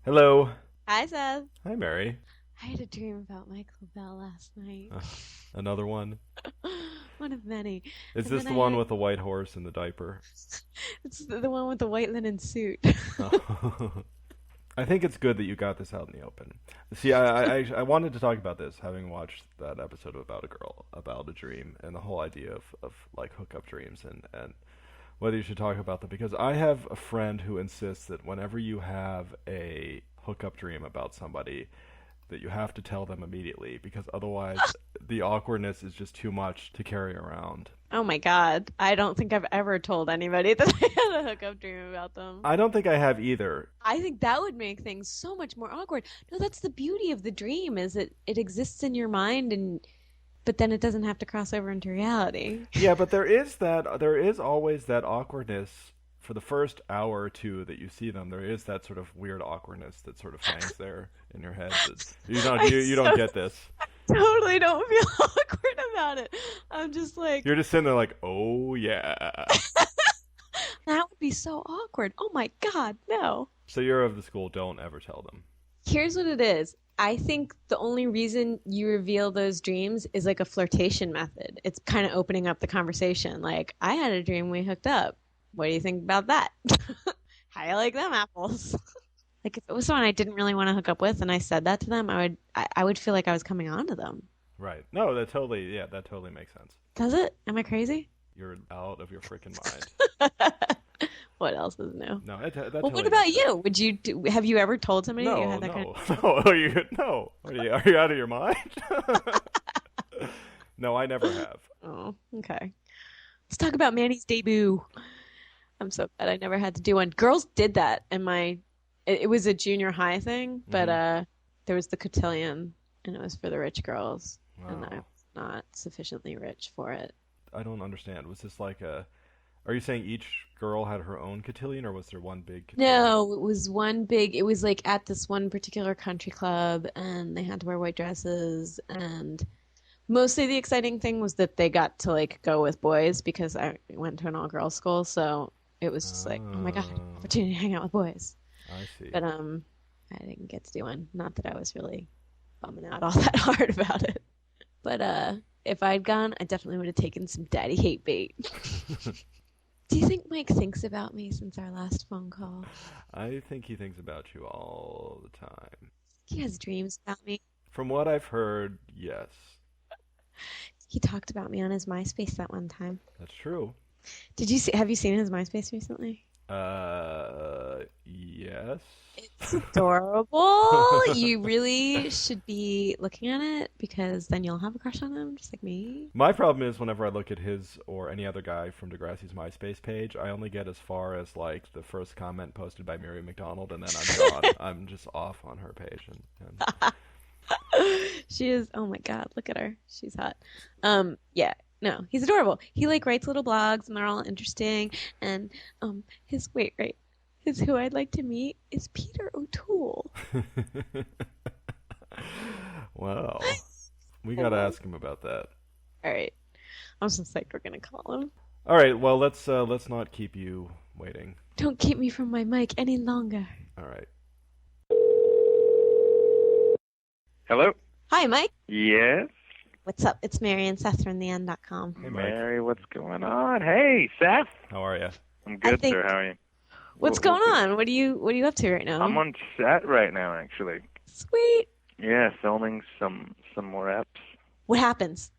Hello. Hi, Seth. Hi, Mary. I had a dream about Michael Lobel last night. Another one. One of many. Is And this then the I one had with the white horse and the diaper? it's the one with the white linen suit. Oh. I think it's good that you got this out in the open. See, I wanted to talk about this, having watched that episode about a girl, about a dream, and the whole idea of like hookup dreams and whether you should talk about them. Because I have a friend who insists that whenever you have a hookup dream about somebody, that you have to tell them immediately because otherwise the awkwardness is just too much to carry around. Oh my God. I don't think I've ever told anybody that I had a hookup dream about them. I don't think I have either. I think that would make things so much more awkward. No, that's the beauty of the dream is that it exists in your mind and but then it doesn't have to cross over into reality. Yeah, but there is always that awkwardness for the first hour or two that you see them. There is that sort of weird awkwardness that sort of hangs there in your head. That I you don't get this. totally don't feel awkward about it. I'm just like, You're just sitting there like, oh yeah. that would be so awkward. Oh my God, no. So you're of the school. Don't ever tell them. Here's what it is. I think the only reason you reveal those dreams is like a flirtation method. It's kind of opening up the conversation. Like, I had a dream we hooked up. What do you think about that? How you like them apples? Like, if it was someone I didn't really want to hook up with and I said that to them, I would feel like I was coming on to them. Right. No, that totally makes sense. Does it? Am I crazy? You're out of your freaking mind. What else is new? No, that Well, what totally about makes sense. you? Have you ever told somebody that you No, had that kind no, of... no. No. Are you out of your mind? No, I never have. Oh, okay. Let's talk about Manny's debut. I'm so glad I never had to do one. Girls did that in it was a junior high thing, but Hmm. there was the cotillion, and it was for the rich girls, and I Wow. was not sufficiently rich for it. I don't understand. Was this like a? Are you saying each girl had her own cotillion, or was there one big cotillion? No, it was like at this one particular country club, and they had to wear white dresses, and mostly the exciting thing was that they got to like go with boys because I went to an all-girls school, so it was just like, oh my God, Oh, opportunity to hang out with boys. I see. But I didn't get to do one. Not that I was really bumming out all that hard about it. But if I'd gone, I definitely would have taken some daddy hate bait. Do you think Mike thinks about me since our last phone call? I think he thinks about you all the time. He has dreams about me. From what I've heard, yes, He talked about me on his MySpace that one time. that's true. Have you seen his MySpace recently? Yes. It's adorable. You really should be looking at it because then you'll have a crush on him, just like me. My problem is whenever I look at his or any other guy from Degrassi's MySpace page, I only get as far as like the first comment posted by Mary McDonald, and then I'm gone. I'm just off on her page, and She is, oh my God, look at her. She's hot. Yeah, no, he's adorable. He like writes little blogs and they're all interesting. And his who I'd like to meet is Peter O'Toole. wow, we I gotta love. ask him about that. All right, I'm so psyched we're gonna call him. All right, well let's not keep you waiting. Don't keep me from my mic any longer. All right. Hello? Hi, Mike. Yes? What's up? It's Mary and Seth from TheEnd.com. Hey, Mike. Mary, what's going on? Hey, Seth. How are you? I'm I good, think. sir. How are you? What's going on? What are you up to right now? I'm on set right now, actually. Sweet. Yeah, filming some more eps. What happens?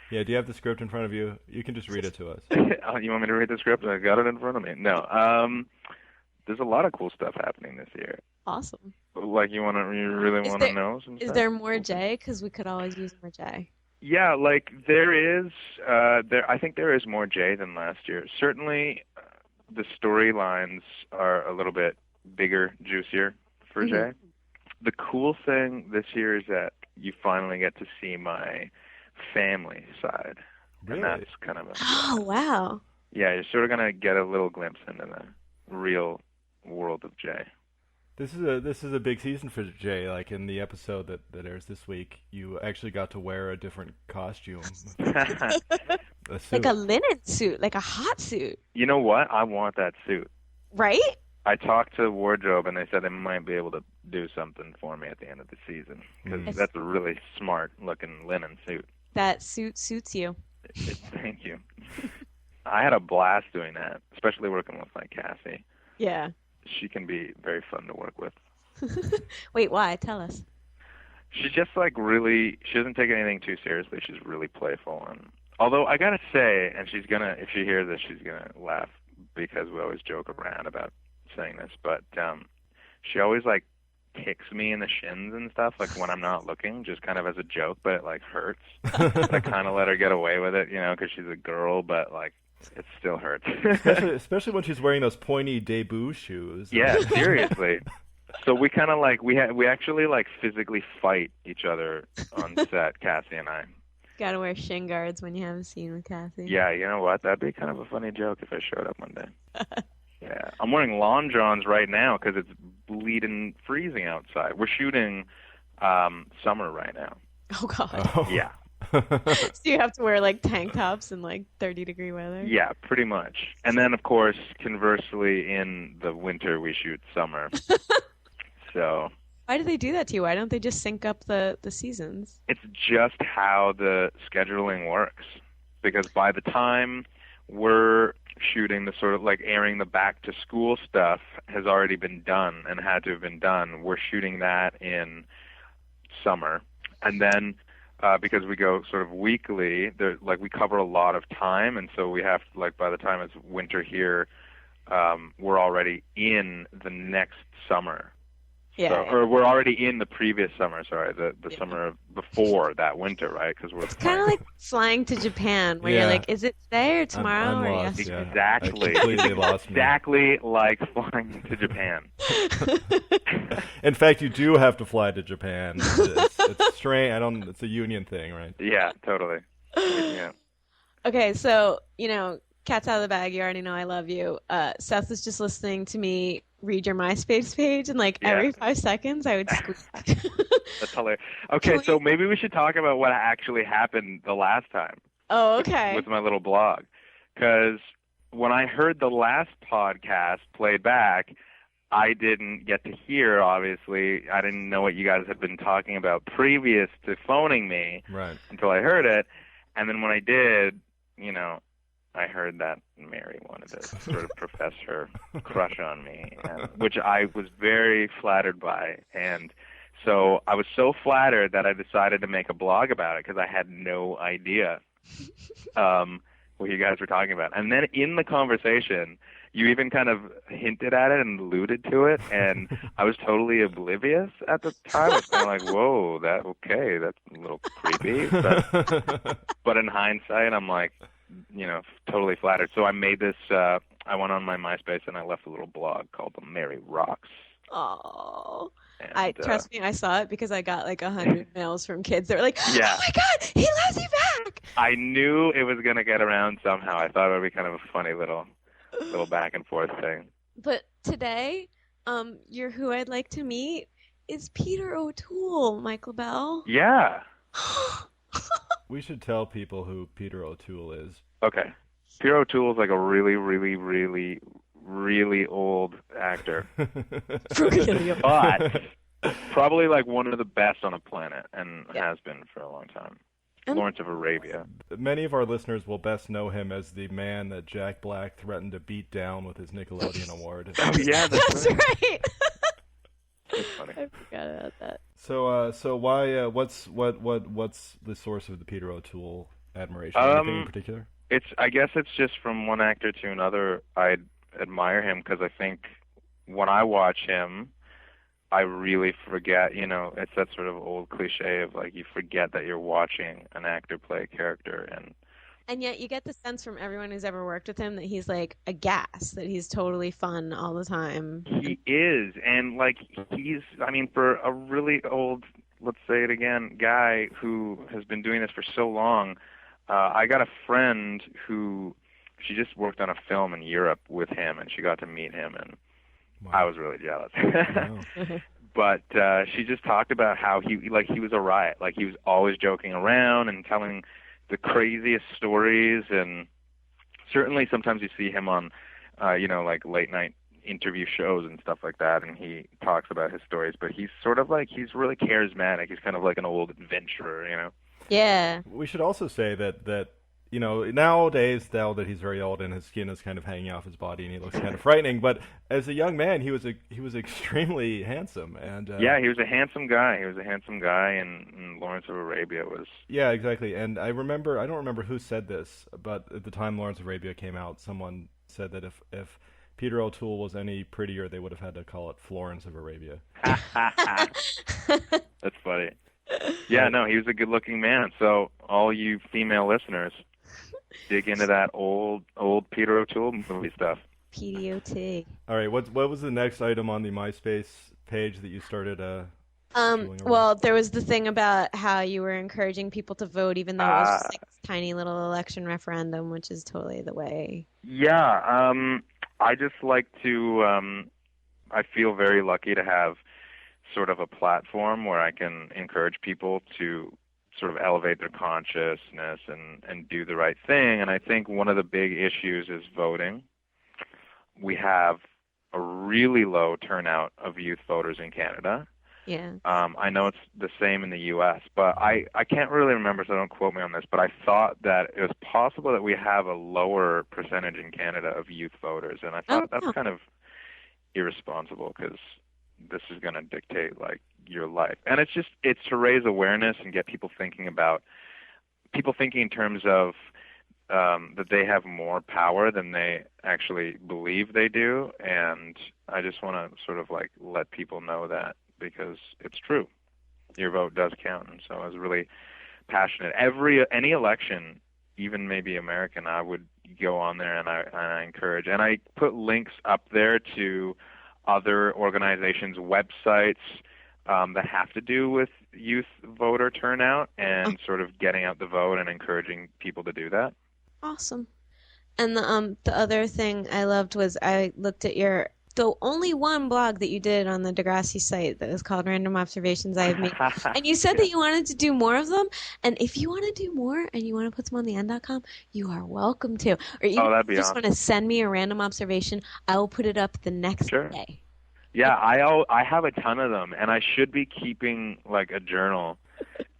Yeah, do you have the script in front of you? You can just read it to us. Oh, you want me to read the script? I got it in front of me. No. There's a lot of cool stuff happening this year. Awesome. Like, you really Is want to there know some is stuff? there more J? Because we could always use more J. Yeah, like there is. I think there is more J than last year. Certainly, the storylines are a little bit bigger, juicier for J. The cool thing this year is that you finally get to see my family side, Really? and that's kind of Oh, wow. yeah. You're sort of gonna get a little glimpse into the real world of J. This is a big season for Jay. Like in the episode that airs this week, you actually got to wear a different costume, a Like suit. a linen suit, like a hot suit, You know what? I want that suit. right? I talked to wardrobe, and they said they might be able to do something for me at the end of the season, because that's a really smart-looking linen suit. That suit suits you. Thank you. I had a blast doing that, especially working with like Cassie. Yeah. She can be very fun to work with. Wait, why? Tell us. She's just like really, she doesn't take anything too seriously. She's really playful. And although I gotta say, and she's gonna, if she hears this, she's gonna laugh because we always joke around about saying this, but she always like kicks me in the shins and stuff, like when I'm not looking, just kind of as a joke, but it like hurts. But I kind of let her get away with it, you know, because she's a girl, but like it still hurts. especially when she's wearing those pointy debut shoes. Yeah, seriously. So we kind of like we actually like physically fight each other on set, Cassie and I. Gotta wear shin guards when you have a scene with Cassie. Yeah, you know what? That'd be kind of a funny joke if I showed up one day. Yeah, I'm wearing lawn johns right now because it's bleeding freezing outside. We're shooting summer right now. Oh God. Oh. Yeah. So you have to wear like tank tops in like 30-degree weather? Yeah, pretty much. And then, of course, conversely, in the winter we shoot summer. So. Why do they do that to you? Why don't they just sync up the seasons? It's just how the scheduling works. Because by the time we're shooting, the sort of like airing the back to school stuff has already been done and had to have been done. We're shooting that in summer. And then because we go sort of weekly, like we cover a lot of time, and so we have to, like, by the time it's winter here, we're already in the next summer. Yeah, So, yeah. Or we're already in the previous summer, sorry, the summer before that winter, right? Because we're Kind of like flying to Japan, where Yeah. you're like, is it today or tomorrow I'm or lost, yesterday? yeah. Exactly. I completely lost me. Exactly like flying to Japan. In fact, you do have to fly to Japan. It's strange. It's a union thing, right? Yeah, totally. Yeah. Okay, so, cat's out of the bag. You already know I love you. Seth was just listening to me read your MySpace page, and like Yeah. every 5 seconds I would squeak. That's hilarious. Okay, so maybe we should talk about what actually happened the last time. Oh, okay. With my little blog. Because when I heard the last podcast played back, I didn't get to hear, obviously. I didn't know what you guys had been talking about previous to phoning me Right. until I heard it. And then when I did, I heard that Mary wanted to sort of profess her crush on me, which I was very flattered by. And so I was so flattered that I decided to make a blog about it because I had no idea what you guys were talking about. And then in the conversation, you even kind of hinted at it and alluded to it, and I was totally oblivious at the time. I was kind of like, whoa, that's a little creepy. But in hindsight, I'm like, totally flattered. So I made this, I went on my MySpace and I left a little blog called TheMary Rocks. Oh. And, Trust me, I saw it because I got like 100 mails from kids that were like, Yeah. oh my God, he loves you back. I knew it was going to get around somehow. I thought it would be kind of a funny little back and forth thing. But today, you're who I'd like to meet is Peter O'Toole, Mike Lobel. Yeah. We should tell people who Peter O'Toole is. Okay. Peter O'Toole is like a really, really, really, really old actor. Really? But probably like one of the best on the planet, and Yeah. has been for a long time. And- Lawrence of Arabia. Many of our listeners will best know him as the man that Jack Black threatened to beat down with his Nickelodeon award. Oh yeah, That's right. That's funny. I forgot about that. So why? What's the source of the Peter O'Toole admiration? Anything in particular? I guess it's just from one actor to another. I admire him because I think when I watch him, I really forget, it's that sort of old cliche of like you forget that you're watching an actor play a character, And yet you get the sense from everyone who's ever worked with him that he's like a gas, that he's totally fun all the time. he is, and like for a really old, let's say it again, guy who has been doing this for so long, I got a friend who, she just worked on a film in Europe with him, and she got to meet him, and Wow. I was really jealous. Wow. But she just talked about how he was a riot. Like he was always joking around and telling the craziest stories, and certainly sometimes you see him on, like late night interview shows and stuff like that, and he talks about his stories. But he's sort of like, he's really charismatic. He's kind of like an old adventurer, you know? Yeah. We should also say that nowadays, now that he's very old and his skin is kind of hanging off his body and he looks kind of frightening, but as a young man, he was extremely handsome. And yeah, he was a handsome guy. And Lawrence of Arabia was... Yeah, exactly. And I don't remember who said this, but at the time Lawrence of Arabia came out, someone said that if Peter O'Toole was any prettier, they would have had to call it Florence of Arabia. That's funny. Yeah, no, he was a good-looking man. So all you female listeners, dig into that old Peter O'Toole movie stuff. PDOT. All right, what was the next item on the MySpace page that you started? Well, there was the thing about how you were encouraging people to vote, even though it was just like this tiny little election referendum, which is totally the way. Yeah, I just like to. I feel very lucky to have sort of a platform where I can encourage people to sort of elevate their consciousness and do the right thing. And I think one of the big issues is voting. We have a really low turnout of youth voters in Canada. Yeah. I know it's the same in the U.S., but I can't really remember, so don't quote me on this, but I thought that it was possible that we have a lower percentage in Canada of youth voters, and I thought that's kind of irresponsible because this is going to dictate, like, your life. And it's to raise awareness and get people thinking in terms of that they have more power than they actually believe they do, and I just want to sort of, like, let people know that, because it's true. Your vote does count. And so I was really passionate. Any election, even maybe American, I would go on there and I encourage. And I put links up there to other organizations' websites that have to do with youth voter turnout and sort of getting out the vote and encouraging people to do that. Awesome. And the other thing I loved was I looked at the only one blog that you did on the Degrassi site that was called Random Observations I Have Made. And you said that you wanted to do more of them. And if you want to do more and you want to put them on the end.com, you are welcome to. Or even if you just want to send me a random observation, I will put it up the next day. Yeah, I have a ton of them, and I should be keeping, like, a journal.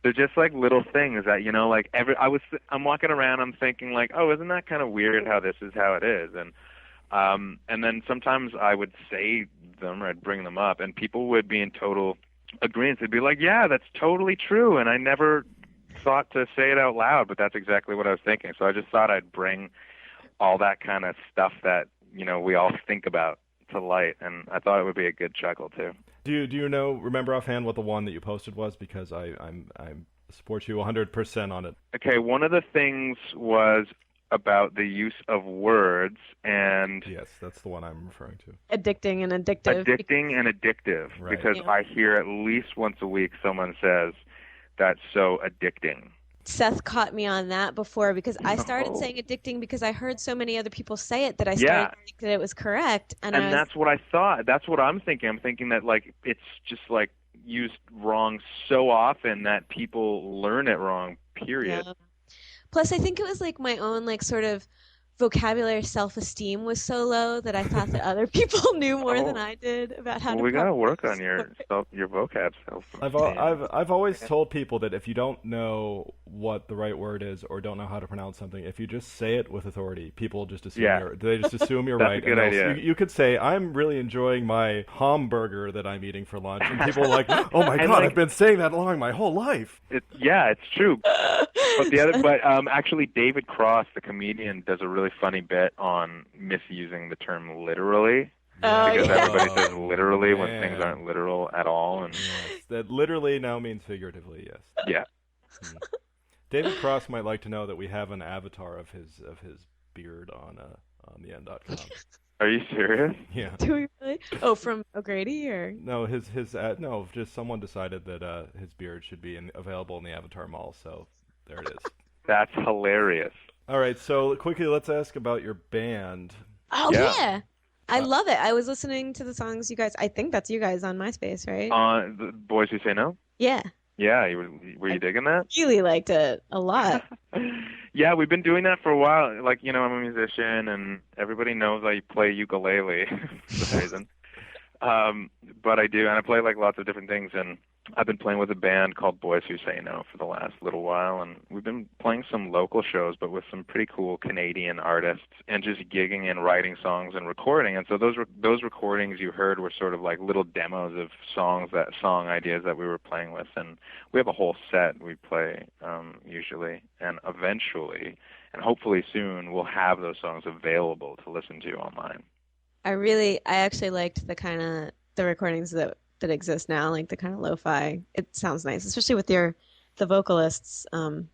They're just, like, little things that, you know, like, I'm walking around, I'm thinking, like, oh, isn't that kind of weird how this is how it is? And then sometimes I would say them or I'd bring them up, and people would be in total agreement. They'd be like, yeah, that's totally true, and I never thought to say it out loud, but that's exactly what I was thinking. So I just thought I'd bring all that kind of stuff that, you know, we all think about to light, and I thought it would be a good chuckle, too. Do you remember offhand what the one that you posted was? Because I support you 100% on it. Okay, one of the things was about the use of words, and yes, that's the one I'm referring to. Addicting and addictive. Right. Because I hear at least once a week someone says that's so addicting. Seth caught me on that before because I started saying addicting because I heard so many other people say it that I started to think that it was correct. And that's what I thought. That's what I'm thinking. I'm thinking that, like, it's just, like, used wrong so often that people learn it wrong, period. Yeah. Plus, I think it was, like, my own, like, sort of vocabulary self-esteem was so low that I thought that other people knew more than I did about how to. We gotta work on your vocab self-esteem. I've always told people that if you don't know what the right word is or don't know how to pronounce something, if you just say it with authority, people just assume they just assume you're right. That's a good idea. You could say, "I'm really enjoying my hamburger that I'm eating for lunch," and people are like, "Oh my god, I've been saying that along my whole life." It's true. But actually, David Cross, the comedian, does a really funny bit on misusing the term literally. Because everybody says literally when things aren't literal at all. And yes, that literally now means figuratively, yes. Yeah. David Cross might like to know that we have an avatar of his beard on the end.com. Are you serious? Yeah. Do we really? Oh, from O'Grady or? No, no, just someone decided that his beard should be available in the Avatar Mall, so there it is. That's hilarious. All right, so quickly, let's ask about your band. Oh, yeah. I love it. I was listening to the songs you guys, I think that's you guys on MySpace, right? The Boys Who Say No? Yeah. Yeah, were you digging that? Really liked it a lot. Yeah, we've been doing that for a while. Like, I'm a musician, and everybody knows I play ukulele for some reason. But I do, and I play like lots of different things, and I've been playing with a band called Boys Who Say No for the last little while, and we've been playing some local shows, but with some pretty cool Canadian artists, and just gigging and writing songs and recording. And so those recordings you heard were sort of like little demos of song ideas that we were playing with, and we have a whole set we play usually, and eventually, and hopefully soon, we'll have those songs available to listen to online. I actually liked the recordings that exist now, like the kind of lo-fi. It sounds nice, especially with the vocalist's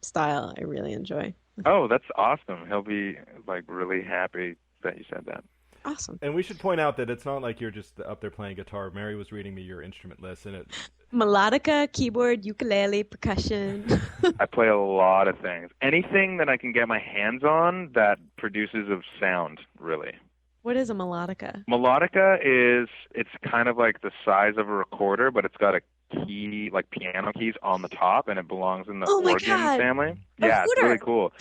style. I really enjoy. Oh, that's awesome. He'll be like really happy that you said that. Awesome. And we should point out that it's not like you're just up there playing guitar. Mary was reading me your instrument list, and Melodica, keyboard, ukulele, percussion. I play a lot of things. Anything that I can get my hands on that produces of sound, really. What is a melodica? Melodica it's kind of like the size of a recorder, but it's got a key, like piano keys on the top, and it belongs in the organ family. Yeah, it's really cool.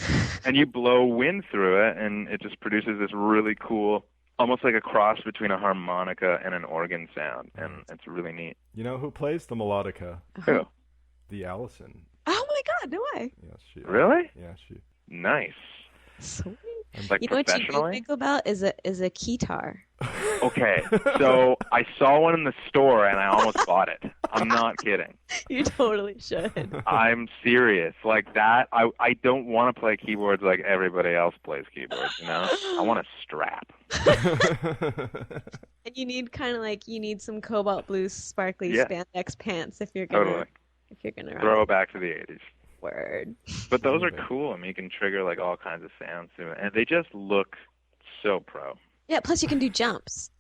And you blow wind through it, and it just produces this really cool, almost like a cross between a harmonica and an organ sound, and it's really neat. You know who plays the melodica? Who? The Allison. Oh my God, no way. Yes, she. Really? Yeah, she. Nice. Sweet. Like you know what you professionally? think about is a keytar. Okay, so I saw one in the store and I almost bought it. I'm not kidding. You totally should. I'm serious. Like that, I don't want to play keyboards like everybody else plays keyboards, I want a strap. And you need some cobalt blue sparkly spandex pants if you're gonna throw it back to the 80s. Word. But those are cool. I mean, you can trigger like all kinds of sounds to it, and they just look so pro. Yeah, plus you can do jumps.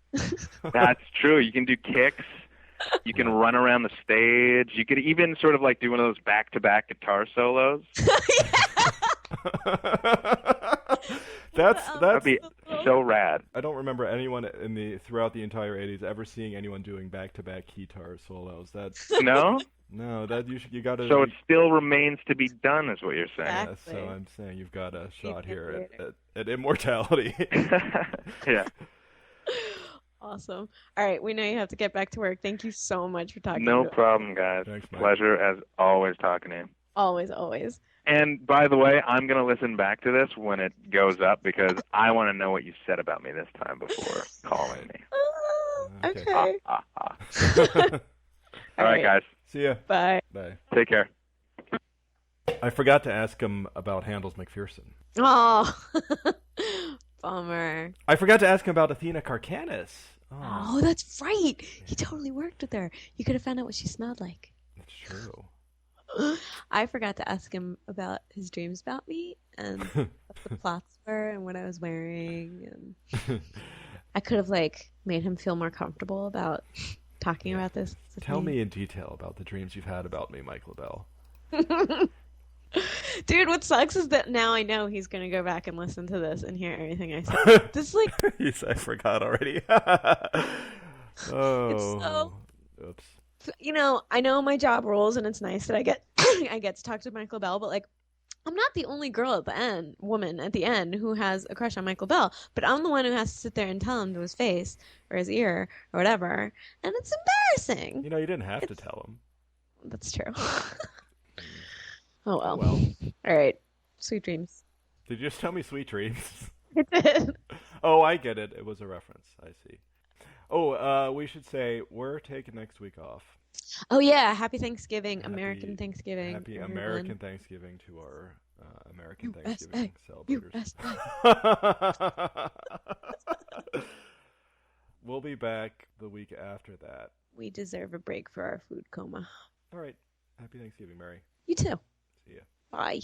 That's true. You can do kicks. You can run around the stage. You could even sort of like do one of those back-to-back guitar solos. That'd be so rad. I don't remember anyone throughout the entire 80s ever seeing anyone doing back-to-back guitar solos. No? No, you got to. So it still remains to be done, is what you're saying. Exactly. So I'm saying you've got a shot here at immortality. Yeah. Awesome. All right, we know you have to get back to work. Thank you so much for talking. No problem, guys. Thanks, Mike. Pleasure as always talking to you. Always, always. And by the way, I'm going to listen back to this when it goes up because I want to know what you said about me this time before calling me. Okay. All right, guys. See ya. Bye. Bye. Take care. I forgot to ask him about Handel's McPherson. Oh, bummer. I forgot to ask him about Athena Karkanis. Oh, that's right. He totally worked with her. You could have found out what she smelled like. That's true. I forgot to ask him about his dreams about me and what the plots were and what I was wearing. And I could have made him feel more comfortable about talking about this. Tell me in detail about the dreams you've had about me, Mike Lobel. Dude, what sucks is that now I know he's going to go back and listen to this and hear everything I said. This is I forgot already. Oh. Oops. I know my job roles and it's nice that I get I get to talk to Michael Bell, but I'm not the only woman at the end who has a crush on Michael Bell, but I'm the one who has to sit there and tell him to his face or his ear or whatever, and it's embarrassing. You didn't have to tell him. That's true. Oh well. All right. Sweet dreams. Did you just tell me sweet dreams? I did. Oh, I get it. It was a reference. I see. Oh, we should say we're taking next week off. Oh yeah, happy Thanksgiving, American Thanksgiving. Happy everyone. American Thanksgiving to our American USA, Thanksgiving celebrators. USA. We'll be back the week after that. We deserve a break for our food coma. All right. Happy Thanksgiving, Mary. You too. See ya. Bye.